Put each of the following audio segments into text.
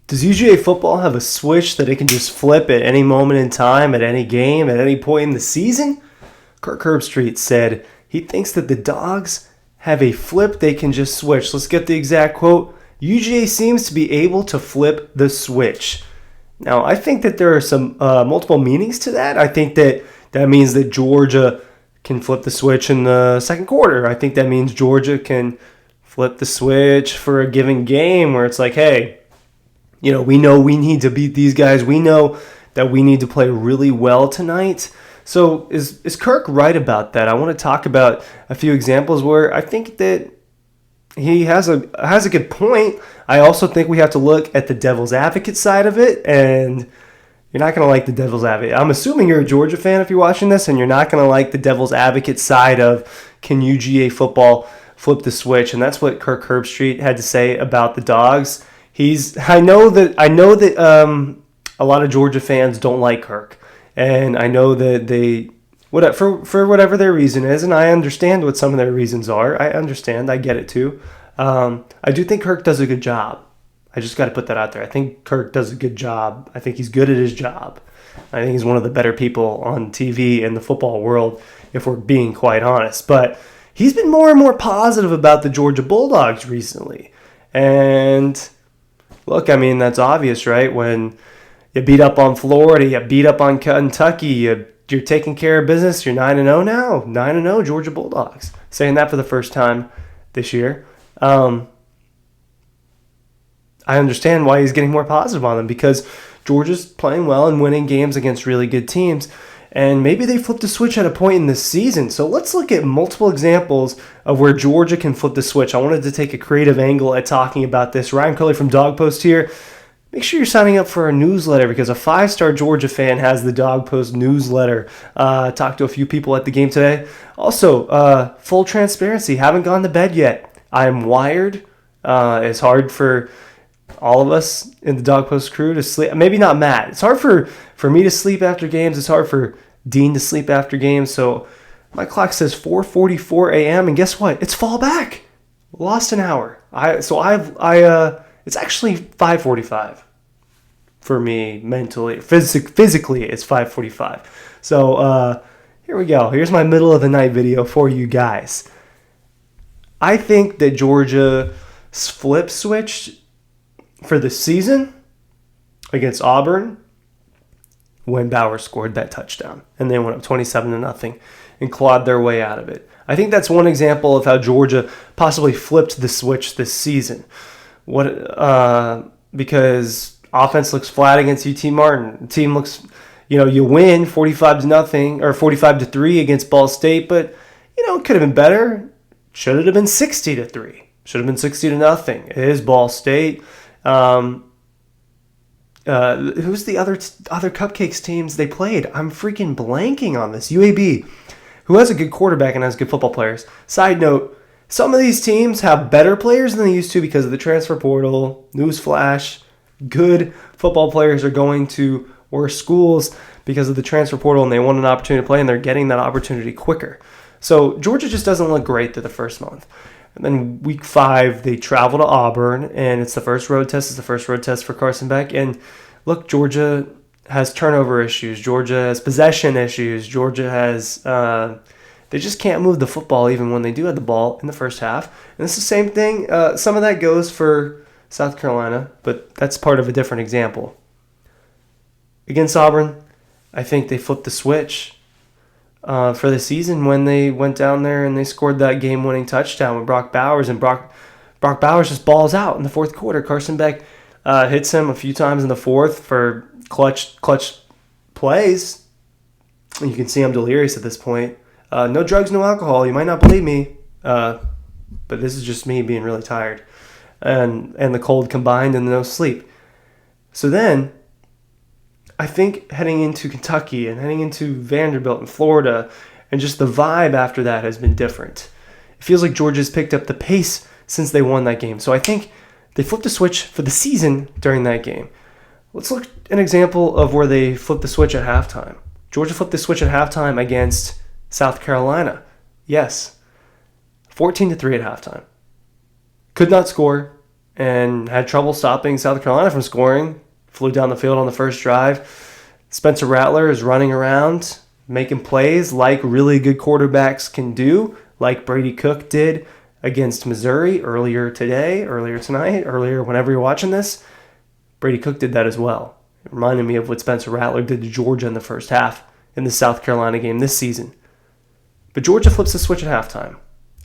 Does UGA football have a switch that it can just flip at any moment in time, at any game, at any point in the season? Kirk Herbstreit said he thinks that the Dawgs have a flip they can just switch. Let's get the exact quote. UGA seems to be able to flip the switch. Now, I think that there are some multiple meanings to that. I think that means that Georgia can flip the switch in the second quarter. I think that means Georgia can flip the switch for a given game where it's like, hey, we know we need to beat these guys. We know that we need to play really well tonight. So is Kirk right about that? I want to talk about a few examples where I think that he has a good point. I also think we have to look at the devil's advocate side of it, and you're not going to like the devil's advocate. I'm assuming you're a Georgia fan if you're watching this, and you're not going to like the devil's advocate side of can UGA football flip the switch, and that's what Kirk Herbstreit had to say about the Dawgs. I know that a lot of Georgia fans don't like Kirk, and I know that they for whatever their reason is, and I understand what some of their reasons are. I get it too. I do think Kirk does a good job. I just got to put that out there. I think Kirk does a good job. I think he's good at his job. I think he's one of the better people on TV in the football world, if we're being quite honest. But he's been more and more positive about the Georgia Bulldogs recently. And look, I mean, that's obvious, right? When you beat up on Florida, you beat up on Kentucky, you're taking care of business. You're 9-0 now. 9-0 Georgia Bulldogs. Saying that for the first time this year. I understand why he's getting more positive on them, because Georgia's playing well and winning games against really good teams. And maybe they flipped a switch at a point in this season. So let's look at multiple examples of where Georgia can flip the switch. I wanted to take a creative angle at talking about this. Ryan Curley from Dawg Post here. Make sure you're signing up for our newsletter, because a 5-star Georgia fan has the Dawg Post newsletter. Talked to a few people at the game today. Also, full transparency, haven't gone to bed yet. I'm wired. It's hard for all of us in the Dawg Post crew to sleep. Maybe not Matt. It's hard for me to sleep after games. It's hard for Dean to sleep after games. So my clock says 4:44 a.m. and guess what? It's fall back. Lost an hour. It's actually 5:45 for me mentally. Physically, it's 5:45. So here we go. Here's my middle of the night video for you guys. I think that Georgia's flip switched for the season against Auburn when Bowers scored that touchdown and they went up 27-0 and clawed their way out of it. I think that's one example of how Georgia possibly flipped the switch this season. Because offense looks flat against UT Martin. The team looks, you win 45-0 or 45-3 against Ball State, but it could have been better. Should it have been 60-3? Should have been 60-0. It is Ball State. Who's the other Cupcakes teams they played? I'm freaking blanking on this. UAB, who has a good quarterback and has good football players. Side note, some of these teams have better players than they used to because of the transfer portal. Newsflash, good football players are going to worse schools because of the transfer portal, and they want an opportunity to play, and they're getting that opportunity quicker. So Georgia just doesn't look great through the first month. And then week 5, they travel to Auburn, and it's the first road test. It's the first road test for Carson Beck. And look, Georgia has turnover issues. Georgia has possession issues. Georgia has they just can't move the football even when they do have the ball in the first half. And it's the same thing. Some of that goes for South Carolina, but that's part of a different example. Against Auburn, I think they flipped the switch for the season when they went down there and they scored that game-winning touchdown with Brock Bowers, and Brock Bowers just balls out in the fourth quarter. Carson Beck hits him a few times in the fourth for clutch plays. You can see I'm delirious at this point. No drugs, no alcohol. You might not believe me, but this is just me being really tired, and the cold combined and no sleep. So then, I think heading into Kentucky and heading into Vanderbilt and Florida, and just the vibe after that has been different. It feels like Georgia's picked up the pace since they won that game. So I think they flipped the switch for the season during that game. Let's look at an example of where they flipped the switch at halftime. Georgia flipped the switch at halftime against South Carolina. Yes, 14-3 at halftime. Could not score, and had trouble stopping South Carolina from scoring. Flew down the field on the first drive. Spencer Rattler is running around, making plays like really good quarterbacks can do, like Brady Cook did against Missouri earlier tonight, whenever you're watching this. Brady Cook did that as well. It reminded me of what Spencer Rattler did to Georgia in the first half in the South Carolina game this season. But Georgia flips the switch at halftime.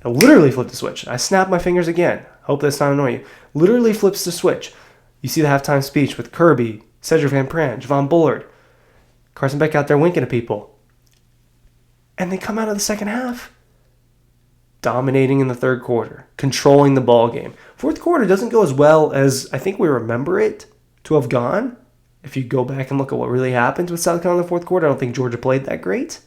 I literally flipped the switch. I snapped my fingers again. Hope that's not annoying you. Literally flips the switch. You see the halftime speech with Kirby, Cedric Van Pran, Javon Bullard, Carson Beck out there winking at people. And they come out of the second half dominating in the third quarter, controlling the ball game. Fourth quarter doesn't go as well as I think we remember it to have gone. If you go back and look at what really happened with South Carolina in the fourth quarter, I don't think Georgia played that great.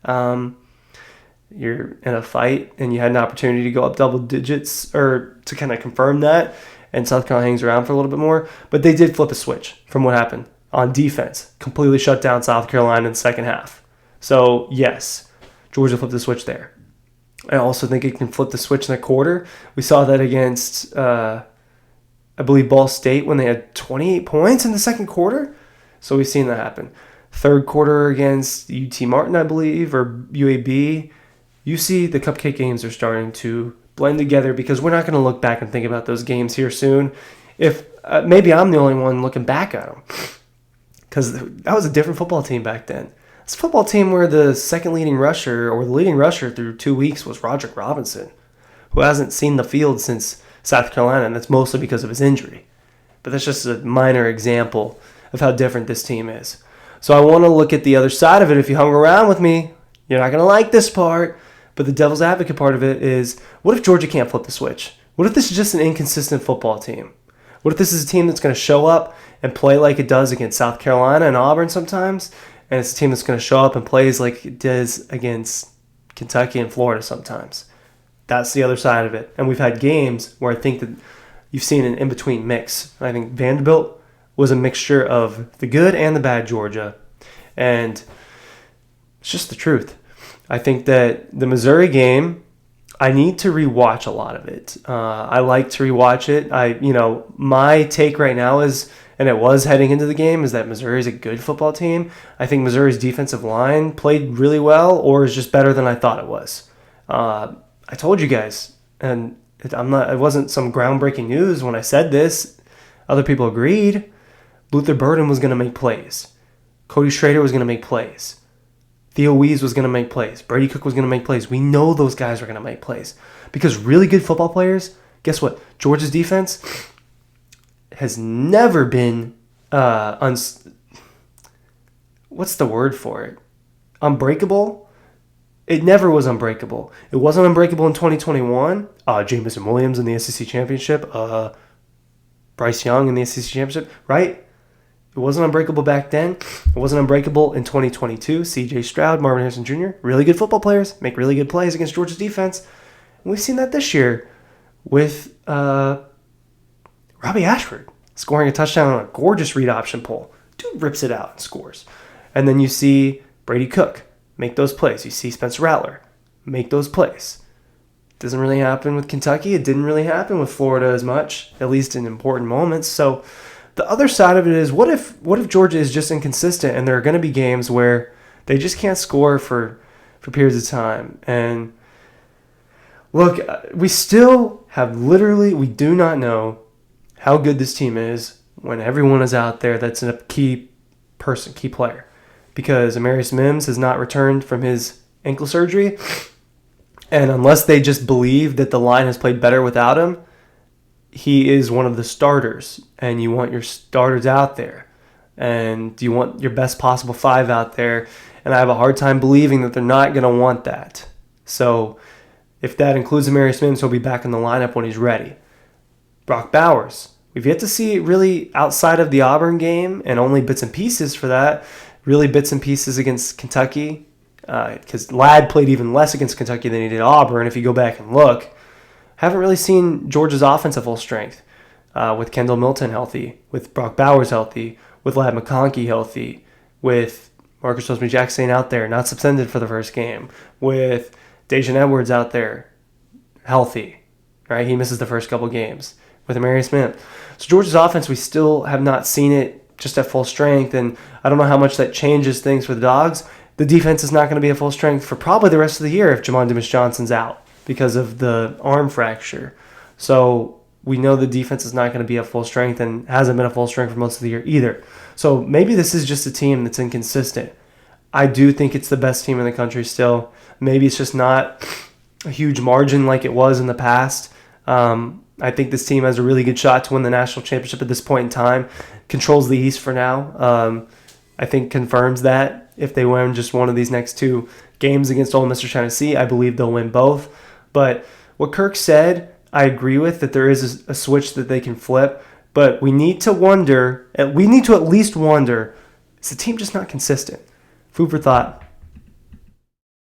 You're in a fight and you had an opportunity to go up double digits or to kind of confirm that, and South Carolina hangs around for a little bit more. But they did flip a switch from what happened on defense. Completely shut down South Carolina in the second half. So, yes, Georgia flipped the switch there. I also think it can flip the switch in the quarter. We saw that against, I believe, Ball State when they had 28 points in the second quarter. So we've seen that happen. Third quarter against UT Martin, I believe, or UAB. You see the cupcake games are starting to blend together because we're not going to look back and think about those games here soon. If maybe I'm the only one looking back at them, because that was a different football team back then. It's a football team where the second leading rusher or the leading rusher through 2 weeks was Roderick Robinson, who hasn't seen the field since South Carolina, and that's mostly because of his injury. But that's just a minor example of how different this team is. So I want to look at the other side of it. If you hung around with me, you're not going to like this part, but the devil's advocate part of it is, what if Georgia can't flip the switch? What if this is just an inconsistent football team? What if this is a team that's going to show up and play like it does against South Carolina and Auburn sometimes, and it's a team that's going to show up and plays like it does against Kentucky and Florida sometimes? That's the other side of it. And we've had games where I think that you've seen an in-between mix. I think Vanderbilt was a mixture of the good and the bad Georgia. And it's just the truth. I think that the Missouri game, I need to rewatch a lot of it. I like to rewatch it. My take right now is, and it was heading into the game, is that Missouri is a good football team. I think Missouri's defensive line played really well, or is just better than I thought it was. I told you guys, and it wasn't some groundbreaking news when I said this. Other people agreed. Luther Burden was going to make plays. Cody Schrader was going to make plays. Theo Wees was going to make plays. Brady Cook was going to make plays. We know those guys are going to make plays. Because really good football players, guess what? Georgia's defense has never been, what's the word for it? Unbreakable? It never was unbreakable. It wasn't unbreakable in 2021. Jameson Williams in the SEC Championship. Bryce Young in the SEC Championship, right? It wasn't unbreakable back then. It wasn't unbreakable in 2022. C.J. Stroud, Marvin Harrison Jr., really good football players, make really good plays against Georgia's defense. And we've seen that this year with Robbie Ashford scoring a touchdown on a gorgeous read option pull. Dude rips it out and scores. And then you see Brady Cook make those plays. You see Spencer Rattler make those plays. It doesn't really happen with Kentucky. It didn't really happen with Florida as much, at least in important moments. So the other side of it is, what if Georgia is just inconsistent and there are going to be games where they just can't score for periods of time? And look, we still have we do not know how good this team is when everyone is out there that's a key player. Because Amarius Mims has not returned from his ankle surgery. And unless they just believe that the line has played better without him, he is one of the starters, and you want your starters out there, and you want your best possible five out there, and I have a hard time believing that they're not going to want that. So if that includes Amarius Mims, he'll be back in the lineup when he's ready. Brock Bowers, we've yet to see really outside of the Auburn game, and only bits and pieces for that, really bits and pieces against Kentucky, because Ladd played even less against Kentucky than he did Auburn, if you go back and look. Haven't really seen Georgia's offense at full strength, with Kendall Milton healthy, with Brock Bowers healthy, with Ladd McConkey healthy, with Marcus Osme-Jackson out there, not suspended for the first game, with Dejan Edwards out there healthy, right? He misses the first couple games. with Amarius Smith. So Georgia's offense, we still have not seen it just at full strength, and I don't know how much that changes things for the Dawgs. The defense is not going to be at full strength for probably the rest of the year if Jamon Dumas-Johnson's out because of the arm fracture. So we know the defense is not going to be at full strength and hasn't been at full strength for most of the year either. So maybe this is just a team that's inconsistent. I do think it's the best team in the country still. Maybe it's just not a huge margin like it was in the past. I think this team has a really good shot to win the national championship at this point in time. Controls the East for now. I think confirms that if they win just one of these next two games against Ole Miss or Tennessee, I believe they'll win both. But what Kirk said, I agree with, that there is a switch that they can flip. But we need to at least wonder, is the team just not consistent? Food for thought.